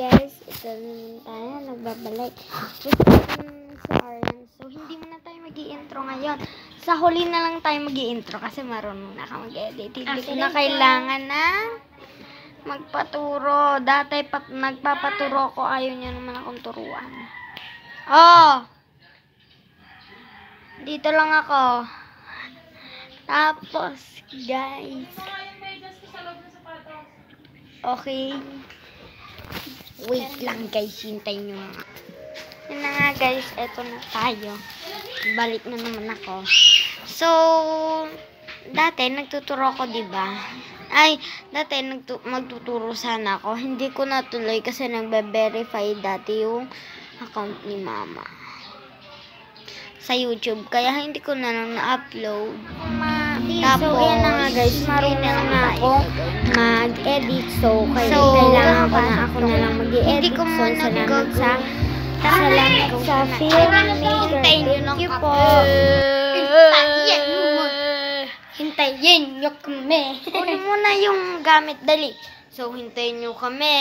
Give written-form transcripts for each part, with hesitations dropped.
guys, ito naman tayo, nagbabalik. Gusto si Aryan. So, hindi muna tayo mag-i-intro ngayon. Sa huli na lang tayo mag-i-intro kasi marunong na ka mag-edit. Hindi ko na kailangan na magpaturo. Dati nagpapaturo ko, ayaw niya naman akong turuan. Oh! Dito lang ako. Tapos, guys. Okay. Wait lang guys, hintayin nyo mga. Yun na nga guys, eto na tayo. Balik na naman ako. So, dati nagtuturo ko, diba? Ay, dati magtuturo sana ako. Hindi ko natuloy kasi nagbe-verify dati yung account ni mama sa YouTube. Kaya hindi ko na lang na-upload. Tapos, so, yan na nga guys, marunong na ako mag-edit. So, kailangan ko na ako na lang mag-edit. Hindi ko muna sa filmmaker. Thank you po. Hintayin nyo kami. Kunin mo na yung gamit, dali. So, hintayin nyo kami.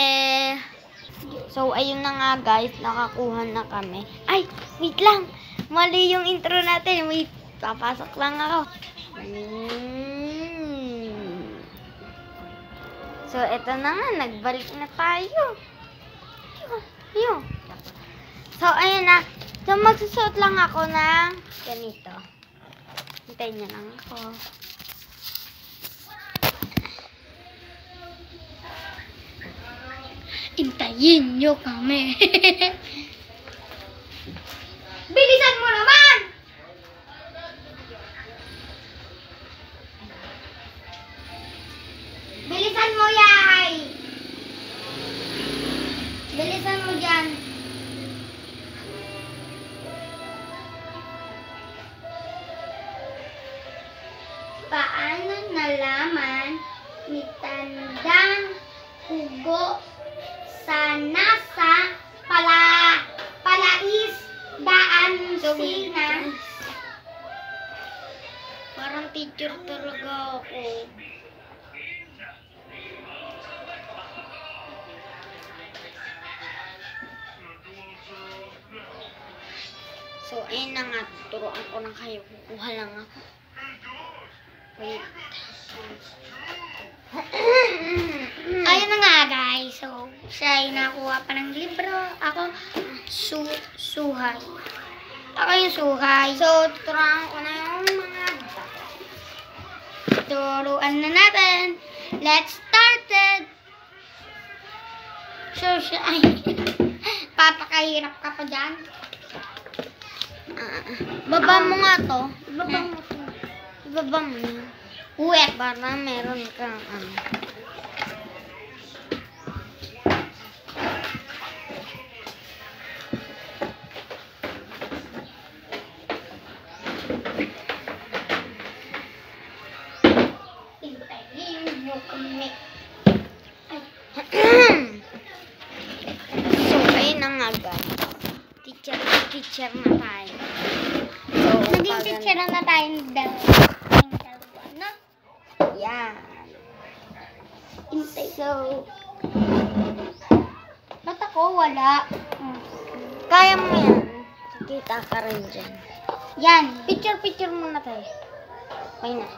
So, ayun na nga guys, nakakuha na kami. Ay, wait lang. Mali yung intro natin. Wait, papasok lang ako. So, eto na nga. Nagbalik na tayo. Yun. So, ayun na. So, magsusuot lang ako ng ganito. Hintayin niyo lang ako. Hintayin niyo kami. Bilisan mo naman! Bilisan mo, yay! Bilisan mo dyan. Paano nalaman ni Tandang Hugo sa nasa palais daan sina? Parang teacher talaga ako. So, ayun na nga. Turuan ko na kayo. Kukuha lang ako. Wait. Ayun na nga guys. So, siya ay nakuha pa ng libro. Ako, suhay. Ako yung suhay. So, turuan ko na yung mga bata. Turuan na natin. Let's start it. So, siya ay papakahirap ka pa dyan. Baba mo nga to. Ibaba mo to. Ibaba mo na. Uwet. Para meron kang ano. Hintayin mo kami. So, ayun na nga guys. Teacher na tayo. So, naging teacher na tayo ng dalawa, no? Yeah. So, ba't ako wala? Kaya mo yan. Kita ka rin dyan. Yan. Picture muna tayo. Okay na.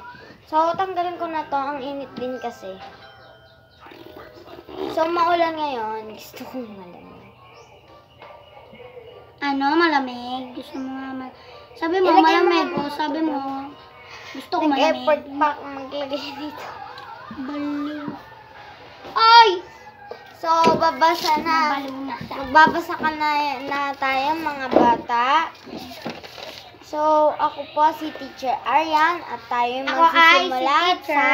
So, tanggalin ko na to. Ang init din kasi. So, maulan ngayon. Gusto kong malamig. Ano? Malamig? Gusto mo nga sabi mo, malamig. O, sabi mo, gusto ko malamig. Nag-effort pa akong maglagay dito. Baliw. Ay! So, babasa na. Magbabasa ka na tayo, mga bata. So, ako po si Teacher Aryan at tayo magsisimula sa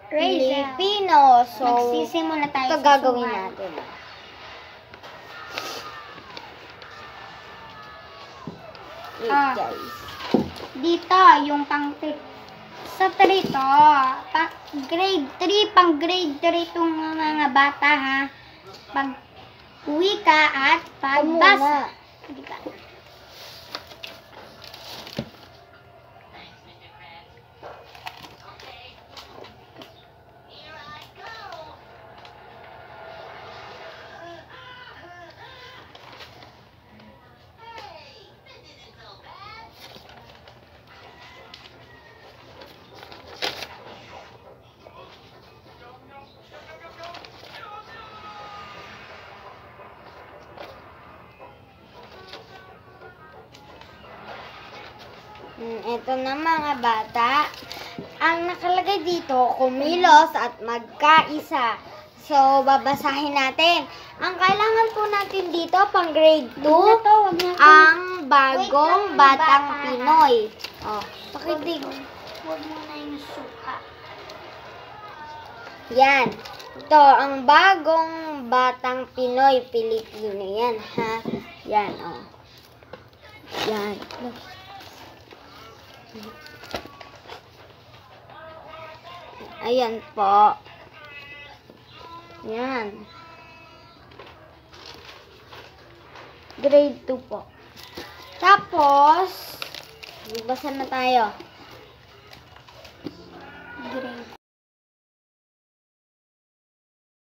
Filipino. So, magsisimula tayo ito gagawin natin. Guys. Dito, yung sa 3 to, grade 3, pang grade 3 itong mga bata ha. Pag wika at pagbasa. Diba? Ito na mga bata. Ang nakalagay dito, kumilos at magkaisa. So, babasahin natin. Ang kailangan po natin dito, pang grade 2, ang bagong batang Pinoy. Oh, pakidig. Huwag mo na yung suka. Yan. Ito, ang bagong batang Pinoy, Pilipino. Yan, ha? Yan, oh. Yan. Ayan po. Yan. Grade 2 po. Tapos, magbasa na tayo.